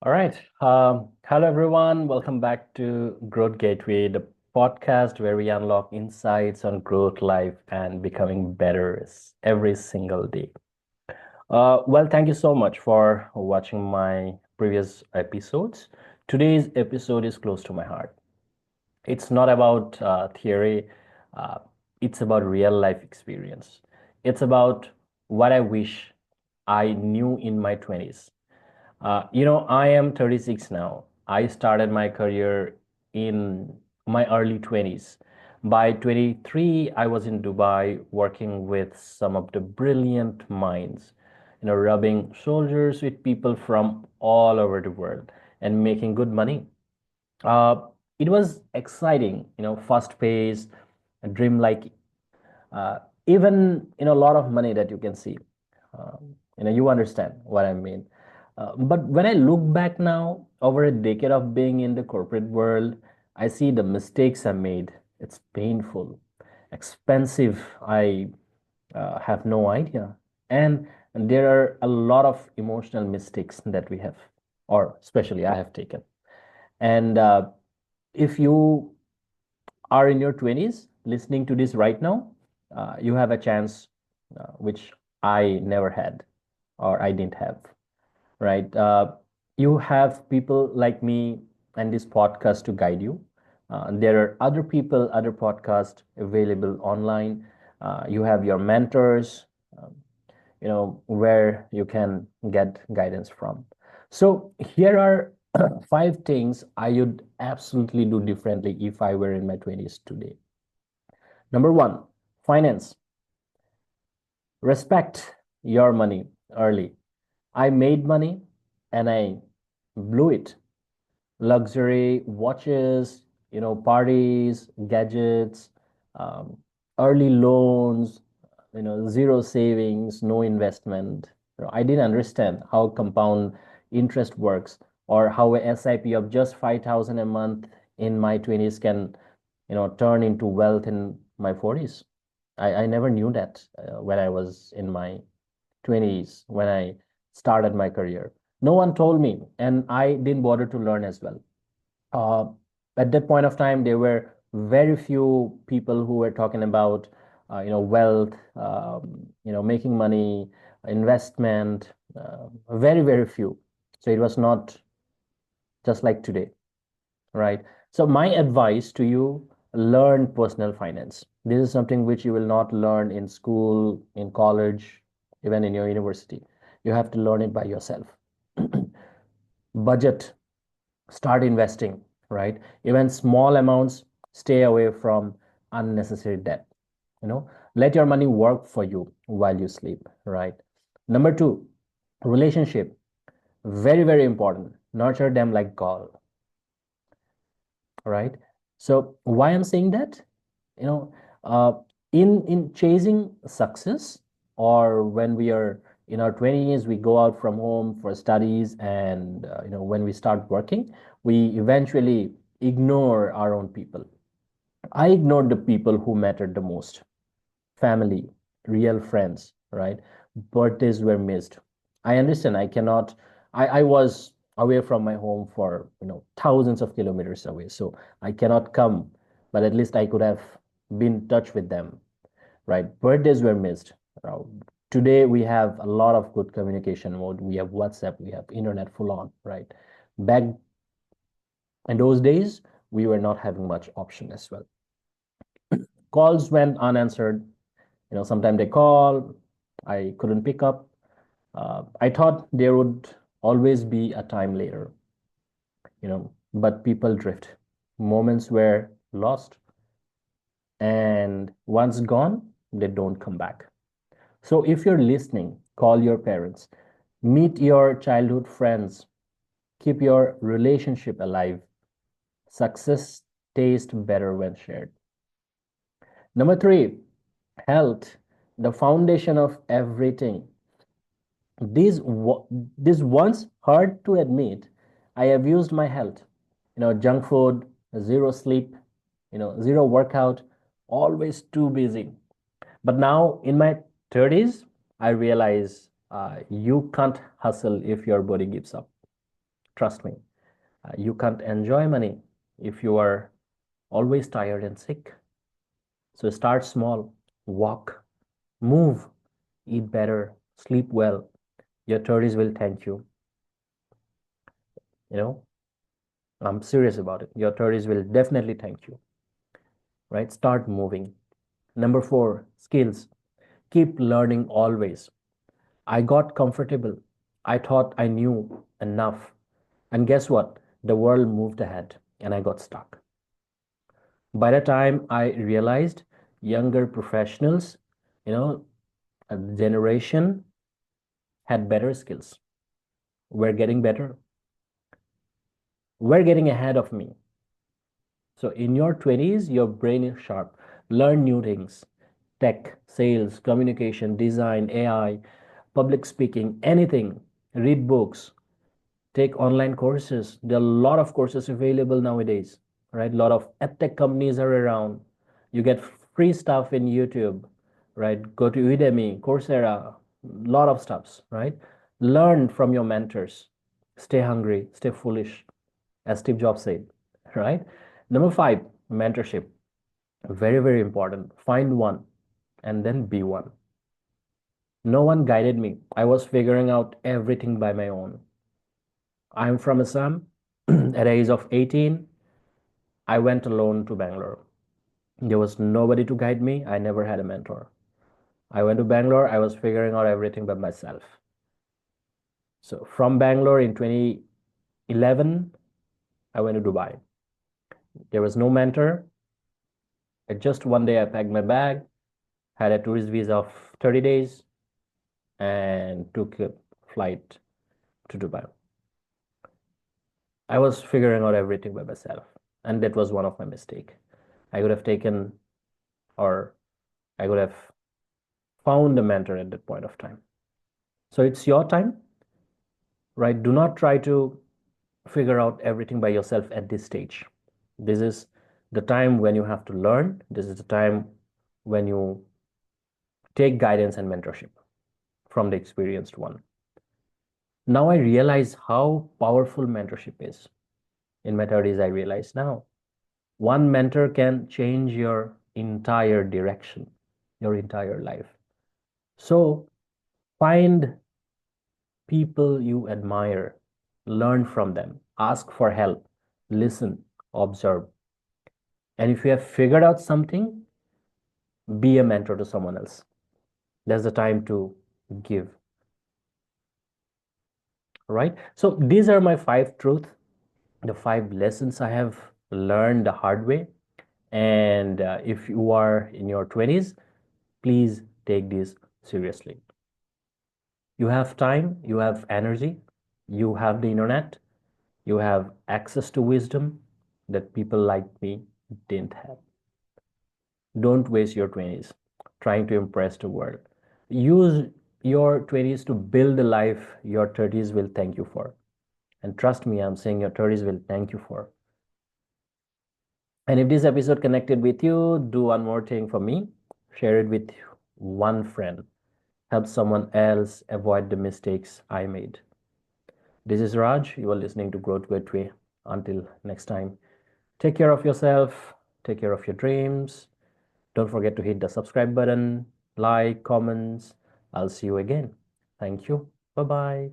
All right. Hello, everyone. Welcome back to Growth Gateway, the podcast where we unlock insights on growth, life, and becoming better every single day. Thank you so much for watching my previous episodes. Today's episode is close to my heart. It's not about theory, uh, it's about real life experience. It's about what I wish I knew in my 20s. I am 36 now. I started my career in my early 20s. By 23, I was in Dubai working with some of the brilliant minds, rubbing shoulders with people from all over the world and making good money. Uh, it was exciting, fast paced, dreamlike, uh, even a lot of money that you can see. You understand what I mean. But when I look back now, over a decade of being in the corporate world, I see the mistakes I made. It's painful, expensive. I have no idea. And there are a lot of emotional mistakes that we have, or especially I have taken. And if you are in your 20s listening to this right now, you have a chance which I never had or I didn't have, right? You have people like me and this podcast to guide you. There are other people, other podcasts available online. You have your mentors, um, where you can get guidance from. So here are five things I would absolutely do differently if I were in my 20s today. Number one, finance. Respect your money early. I made money and I blew it. Luxury watches, parties, gadgets, um, early loans, zero savings, no investment. I didn't understand how compound interest works or how a SIP of just 5,000 a month in my 20s can, turn into wealth in my 40s. I never knew that when I was in my 20s, when I started my career. No one told me, and I didn't bother to learn as well. Uh, at that point of time, there were very few people who were talking about, wealth, making money, investment, very, very few. So it was not just like today, right? So my advice to you, learn personal finance. This is something which you will not learn in school, in college, even in your university. You have to learn it by yourself. Budget, start investing, right? Even small amounts, stay away from unnecessary debt. Let your money work for you while you sleep, right? Number two, relationship, very, very important. Nurture them like gold, right? So why I'm saying that, you know, uh, in chasing success, or when we are in our 20s, we go out from home for studies, and when we start working, we eventually ignore our own people. I ignored the people who mattered the most: family, real friends, right? Birthdays were missed. I understand. I cannot. I was away from my home for thousands of kilometers away, so I cannot come. But at least I could have been in touch with them, right? Birthdays were missed. Uh, Today we have a lot of good communication mode. We have WhatsApp, we have internet full on, right? Back in those days, we were not having much option as well. Calls went unanswered. Sometimes they call, I couldn't pick up. I thought there would always be a time later, but people drift. Moments were lost, and once gone, they don't come back. So if you're listening, call your parents, meet your childhood friends, keep your relationship alive. Success tastes better when shared. Number three, health, the foundation of everything. These this once hard to admit. I have used my health, junk food, zero sleep, zero workout, always too busy. But now in my 30s, I realize you can't hustle if your body gives up. Trust me. You can't enjoy money if you are always tired and sick. So start small, walk, move, eat better, sleep well. Your 30s will thank you. You know, I'm serious about it. Your 30s will definitely thank you, right? Start moving. Number four, skills. Keep learning always. I got comfortable. I thought I knew enough. And guess what? The world moved ahead and I got stuck. By the time I realized younger professionals, you know, a generation had better skills. We're getting better. We're getting ahead of me. So in your 20s, your brain is sharp. Learn new things. Tech, sales, communication, design, AI, public speaking, anything. Read books, take online courses. There are a lot of courses available nowadays, right? A lot of edtech companies are around. You get free stuff in YouTube, right? Go to Udemy, Coursera, a lot of stuffs, right? Learn from your mentors. Stay hungry, stay foolish, as Steve Jobs said, right? Number five, mentorship. Very, very important. Find one and then be one. No one guided me. I was figuring out everything by my own. I'm from Assam. At the age of 18, I went alone to Bangalore. There was nobody to guide me. I never had a mentor. I went to Bangalore. I was figuring out everything by myself. So from Bangalore in 2011, I went to Dubai. There was no mentor. Just one day I packed my bag, had a tourist visa of 30 days, and took a flight to Dubai. I was figuring out everything by myself, and that was one of my mistakes. I could have taken, or I could have found a mentor at that point of time. So it's your time, right? Do not try to figure out everything by yourself at this stage. This is the time when you have to learn. This is the time when you take guidance and mentorship from the experienced one. Now I realize how powerful mentorship is. In my 30s, I realize now one mentor can change your entire direction, your entire life. So find people you admire, learn from them, ask for help, listen, observe. And if you have figured out something, be a mentor to someone else. There's the time to give, right? So these are my five truths, the five lessons I have learned the hard way. And if you are in your 20s, please take this seriously. You have time, you have energy, you have the internet, you have access to wisdom that people like me didn't have. Don't waste your 20s trying to impress the world. Use your 20s to build the life your 30s will thank you for. And trust me, I'm saying your 30s will thank you for. And if this episode connected with you, do one more thing for me. Share it with one friend. Help someone else avoid the mistakes I made. This is Raj. You are listening to Growth Gateway. Until next time, take care of yourself, take care of your dreams. Don't forget to hit the subscribe button, like, comments. I'll see you again. Thank you. Bye bye.